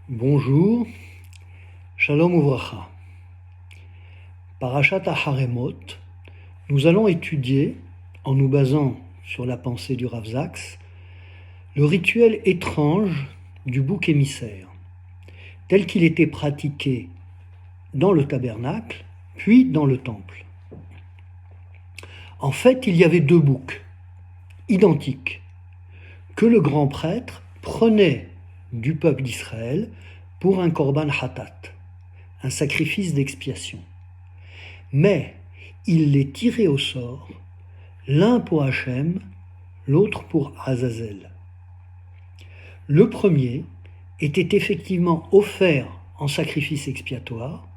Bonjour, Shalom Uvracha. Parashat HaHaremot, nous allons étudier, en nous basant sur la pensée du Rav Zaks, le rituel étrange du bouc émissaire, tel qu'il était pratiqué dans le tabernacle, puis dans le temple. En fait, il y avait deux boucs, identiques, que le grand prêtre prenait du peuple d'Israël pour un korban hatat, un sacrifice d'expiation. Mais il les tirait au sort, l'un pour Hachem, l'autre pour Azazel. Le premier était effectivement offert en sacrifice expiatoire,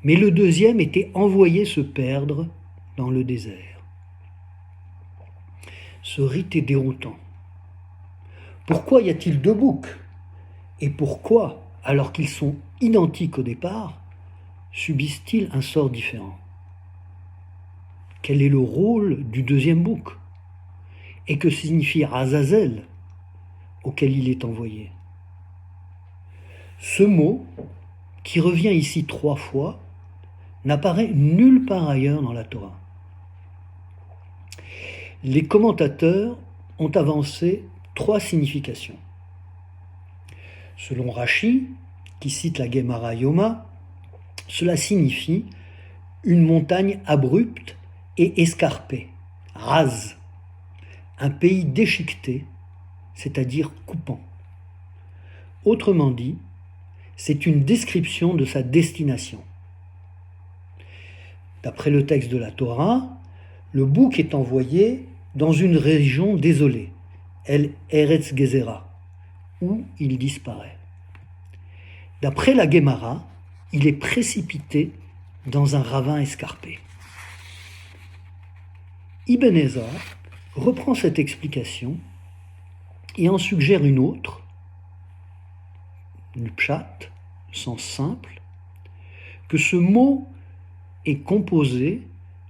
mais le deuxième était envoyé se perdre dans le désert. Ce rite est déroutant. Pourquoi y a-t-il deux boucs ? Et pourquoi, alors qu'ils sont identiques au départ, subissent-ils un sort différent ? Quel est le rôle du deuxième bouc ? Et que signifie Azazel, auquel il est envoyé ? Ce mot, qui revient ici 3 fois, n'apparaît nulle part ailleurs dans la Torah. Les commentateurs ont avancé 3 significations. Selon Rashi, qui cite la Gemara Yoma, cela signifie une montagne abrupte et escarpée, rase, un pays déchiqueté, c'est-à-dire coupant. Autrement dit, c'est une description de sa destination. D'après le texte de la Torah, le bouc est envoyé dans une région désolée, El Eretz Gezerah, où il disparaît. D'après la Gemara, il est précipité dans un ravin escarpé. Ibn Ezra reprend cette explication et en suggère une autre, du pshat, le sens simple, que ce mot est composé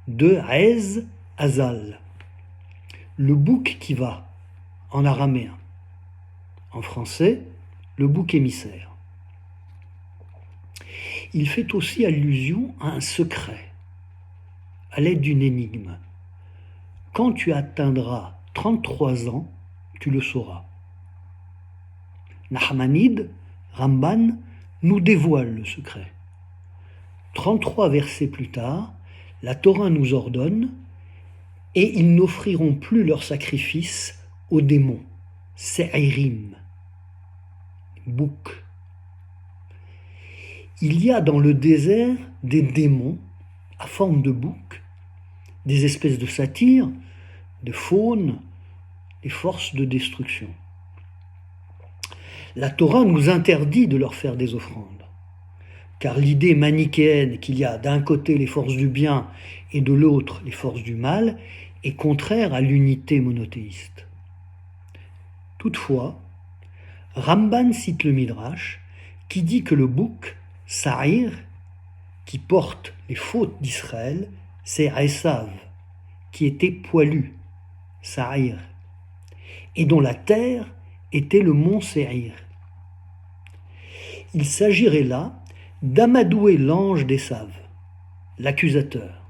de Ez Azal, le bouc qui va, en araméen. En français, le bouc émissaire. Il fait aussi allusion à un secret, à l'aide d'une énigme. Quand tu atteindras 33 ans, tu le sauras. Nachmanide, Ramban, nous dévoile le secret. 33 versets plus tard, la Torah nous ordonne « Et ils n'offriront plus leur sacrifice aux démons, Se'irim, boucs. » Il y a dans le désert des démons à forme de boucs, des espèces de satyres, de faunes, des forces de destruction. La Torah nous interdit de leur faire des offrandes, car l'idée manichéenne qu'il y a d'un côté les forces du bien et de l'autre les forces du mal est contraire à l'unité monothéiste. Toutefois, Ramban cite le Midrash qui dit que le bouc, Sa'ir, qui porte les fautes d'Israël, c'est Esav, qui était poilu, Sa'ir, et dont la terre était le mont Séir. Il s'agirait là d'amadouer l'ange d'Esav, l'accusateur,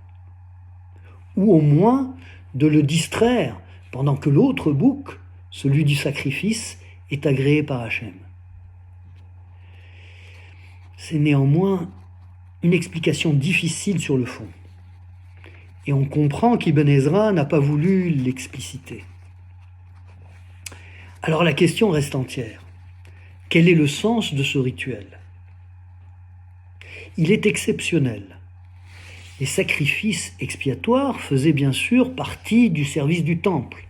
ou au moins de le distraire pendant que l'autre bouc, celui du sacrifice, est agréé par Hachem. C'est néanmoins une explication difficile sur le fond. Et on comprend qu'Ibn Ezra n'a pas voulu l'expliciter. Alors la question reste entière. Quel est le sens de ce rituel ? Il est exceptionnel. Les sacrifices expiatoires faisaient bien sûr partie du service du temple.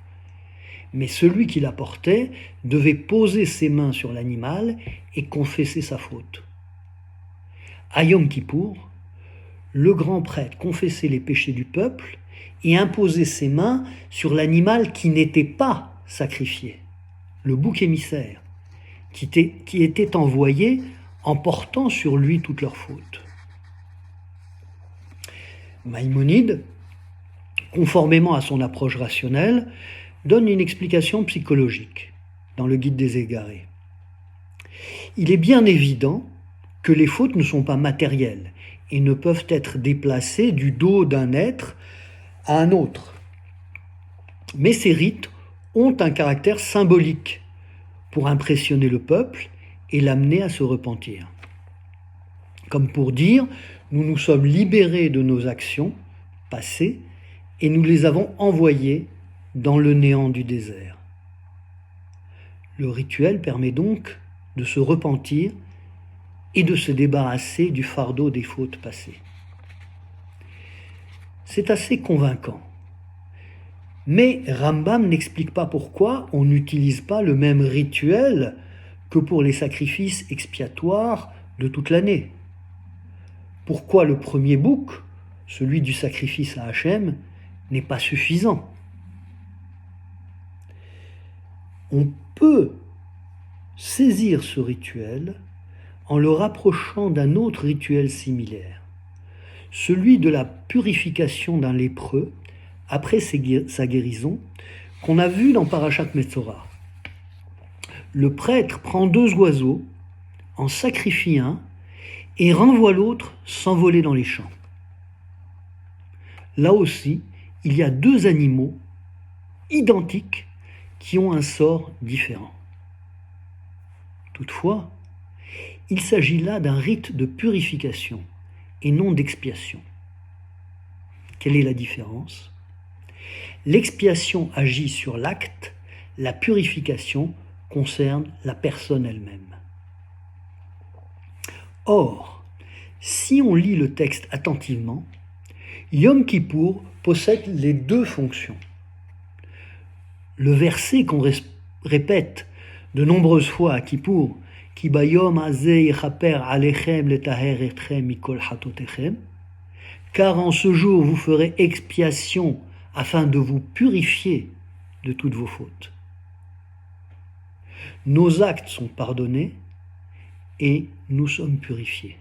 Mais celui qui l'apportait devait poser ses mains sur l'animal et confesser sa faute. À Yom Kippour, le grand prêtre confessait les péchés du peuple et imposait ses mains sur l'animal qui n'était pas sacrifié, le bouc émissaire, qui était envoyé en portant sur lui toutes leurs fautes. Maïmonide, conformément à son approche rationnelle, donne une explication psychologique dans le Guide des Égarés. Il est bien évident que les fautes ne sont pas matérielles et ne peuvent être déplacées du dos d'un être à un autre. Mais ces rites ont un caractère symbolique pour impressionner le peuple et l'amener à se repentir. Comme pour dire, nous nous sommes libérés de nos actions passées et nous les avons envoyées dans le néant du désert. Le rituel permet donc de se repentir et de se débarrasser du fardeau des fautes passées. C'est assez convaincant. Mais Rambam n'explique pas pourquoi on n'utilise pas le même rituel que pour les sacrifices expiatoires de toute l'année. Pourquoi le premier bouc, celui du sacrifice à Hachem, n'est pas suffisant? On peut saisir ce rituel en le rapprochant d'un autre rituel similaire, celui de la purification d'un lépreux après sa guérison, qu'on a vu dans Parashat Metzora. Le prêtre prend 2 oiseaux, en sacrifie un et renvoie l'autre s'envoler dans les champs. Là aussi, il y a 2 animaux identiques qui ont un sort différent. Toutefois, il s'agit là d'un rite de purification et non d'expiation. Quelle est la différence? L'expiation agit sur l'acte, la purification concerne la personne elle-même. Or, si on lit le texte attentivement, Yom Kippour possède les 2 fonctions. Le verset qu'on répète de nombreuses fois à Kippour, Ki bayom hazeh yechaper alechem letaher etchem mikol chatotechem, car en ce jour vous ferez expiation afin de vous purifier de toutes vos fautes. Nos actes sont pardonnés et nous sommes purifiés.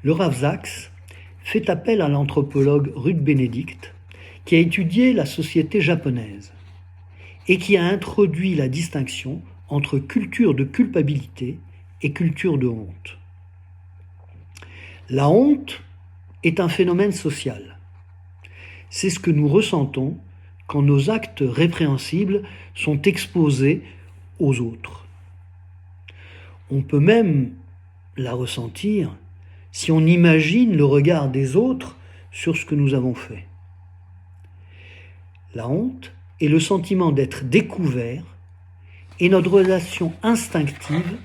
Le Rav Sachs fait appel à l'anthropologue Ruth Benedict, qui a étudié la société japonaise et qui a introduit la distinction entre culture de culpabilité et culture de honte. La honte est un phénomène social. C'est ce que nous ressentons quand nos actes répréhensibles sont exposés aux autres. On peut même la ressentir si on imagine le regard des autres sur ce que nous avons fait. La honte est le sentiment d'être découvert et notre relation instinctive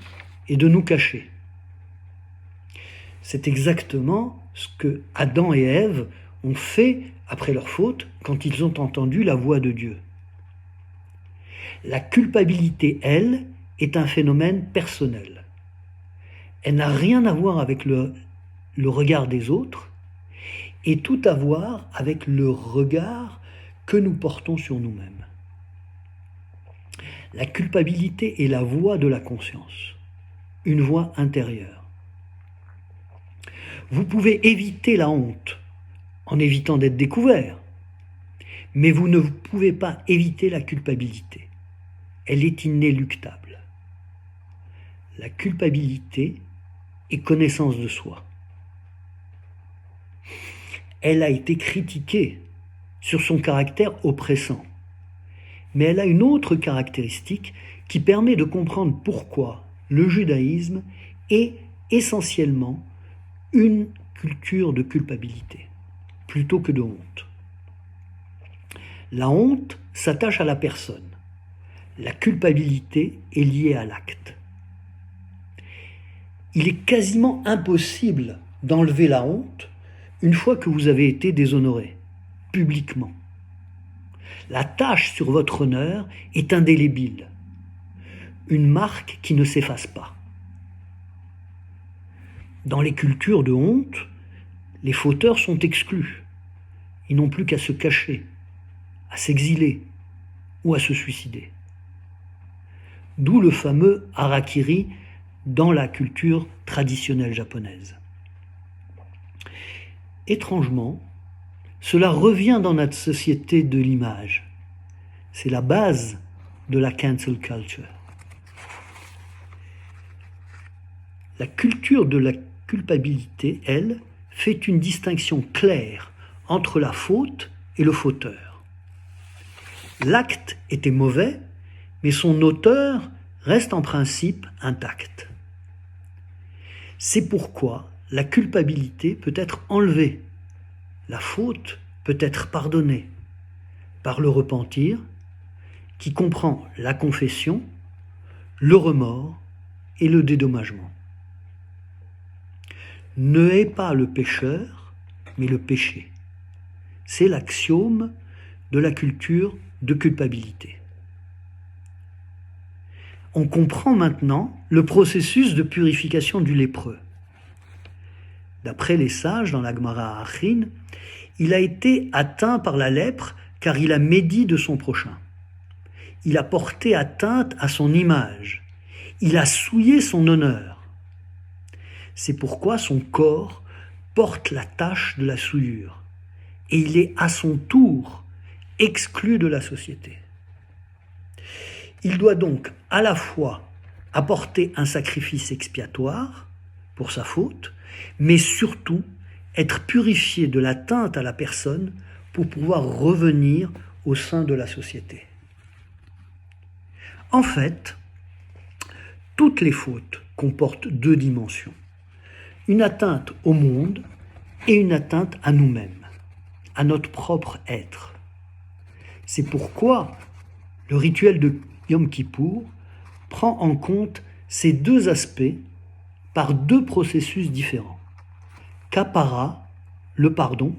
est de nous cacher. C'est exactement ce que Adam et Ève ont fait après leur faute quand ils ont entendu la voix de Dieu. La culpabilité, elle, est un phénomène personnel. Elle n'a rien à voir avec le regard des autres et tout à voir avec le regard que nous portons sur nous-mêmes. La culpabilité est la voix de la conscience, une voix intérieure. Vous pouvez éviter la honte en évitant d'être découvert, mais vous ne pouvez pas éviter la culpabilité. Elle est inéluctable. La culpabilité est connaissance de soi. Elle a été critiquée sur son caractère oppressant, mais elle a une autre caractéristique qui permet de comprendre pourquoi le judaïsme est essentiellement une culture de culpabilité, plutôt que de honte. La honte s'attache à la personne. La culpabilité est liée à l'acte. Il est quasiment impossible d'enlever la honte une fois que vous avez été déshonoré, publiquement. La tache sur votre honneur est indélébile, une marque qui ne s'efface pas. Dans les cultures de honte, les fauteurs sont exclus. Ils n'ont plus qu'à se cacher, à s'exiler ou à se suicider. D'où le fameux harakiri dans la culture traditionnelle japonaise. Étrangement, cela revient dans notre société de l'image. C'est la base de la cancel culture. La culture de la culpabilité, elle, fait une distinction claire entre la faute et le fauteur. L'acte était mauvais, mais son auteur reste en principe intact. C'est pourquoi la culpabilité peut être enlevée, la faute peut être pardonnée par le repentir qui comprend la confession, le remords et le dédommagement. Ne hais pas le pécheur, mais le péché. C'est l'axiome de la culture de culpabilité. On comprend maintenant le processus de purification du lépreux. D'après les sages dans la Gemara Achin, il a été atteint par la lèpre car il a médit de son prochain. Il a porté atteinte à son image. Il a souillé son honneur. C'est pourquoi son corps porte la tache de la souillure et il est à son tour exclu de la société. Il doit donc à la fois apporter un sacrifice expiatoire pour sa faute, mais surtout être purifié de l'atteinte à la personne pour pouvoir revenir au sein de la société. En fait, toutes les fautes comportent deux dimensions. Une atteinte au monde et une atteinte à nous-mêmes, à notre propre être. C'est pourquoi le rituel de Yom Kippour prend en compte ces deux aspects par deux processus différents. Kapara, le pardon,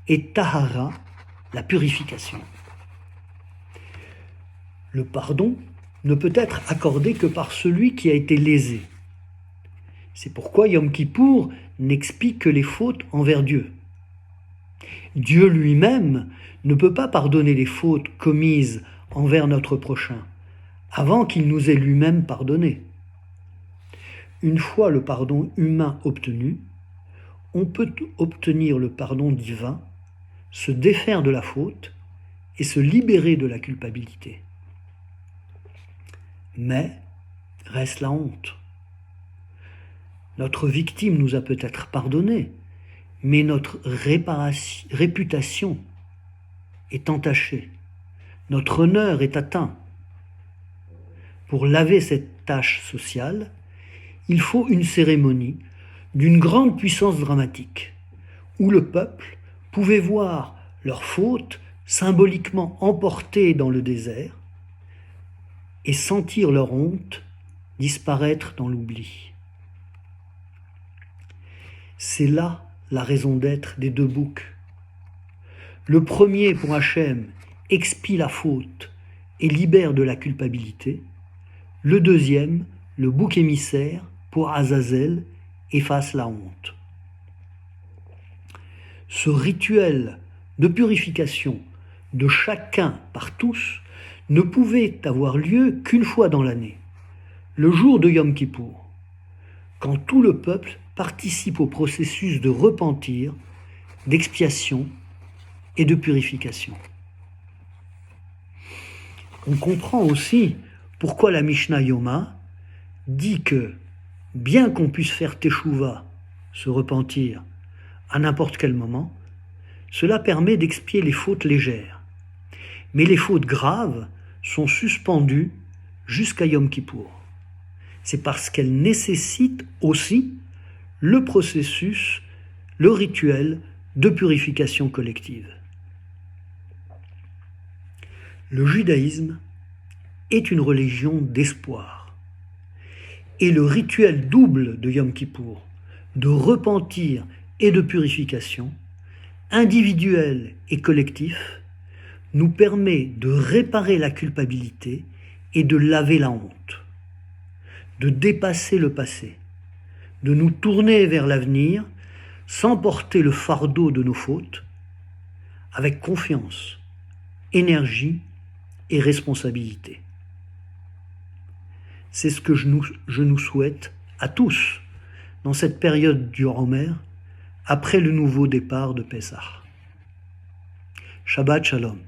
et Tahara, la purification. Le pardon ne peut être accordé que par celui qui a été lésé. C'est pourquoi Yom Kippour n'expie que les fautes envers Dieu. Dieu lui-même ne peut pas pardonner les fautes commises envers notre prochain, avant qu'il nous ait lui-même pardonné. Une fois le pardon humain obtenu, on peut obtenir le pardon divin, se défaire de la faute et se libérer de la culpabilité. Mais reste la honte. Notre victime nous a peut-être pardonné, mais notre réputation est entachée, notre honneur est atteint. Pour laver cette tache sociale, il faut une cérémonie d'une grande puissance dramatique, où le peuple pouvait voir leurs fautes symboliquement emportées dans le désert et sentir leur honte disparaître dans l'oubli. C'est là la raison d'être des deux boucs. Le premier, pour Hachem, expie la faute et libère de la culpabilité. Le deuxième, le bouc émissaire, pour Azazel, efface la honte. Ce rituel de purification de chacun par tous ne pouvait avoir lieu qu'une fois dans l'année, le jour de Yom Kippour, quand tout le peuple participe au processus de repentir, d'expiation et de purification. On comprend aussi pourquoi la Mishnah Yoma dit que, bien qu'on puisse faire teshuva, se repentir, à n'importe quel moment, cela permet d'expier les fautes légères. Mais les fautes graves sont suspendues jusqu'à Yom Kippour. C'est parce qu'elles nécessitent aussi le processus, le rituel de purification collective. Le judaïsme est une religion d'espoir. Et le rituel double de Yom Kippour, de repentir et de purification, individuel et collectif, nous permet de réparer la culpabilité et de laver la honte, de dépasser le passé, de nous tourner vers l'avenir sans porter le fardeau de nos fautes, avec confiance, énergie et responsabilité. C'est ce que je nous souhaite à tous dans cette période du Homer, après le nouveau départ de Pessah. Shabbat Shalom.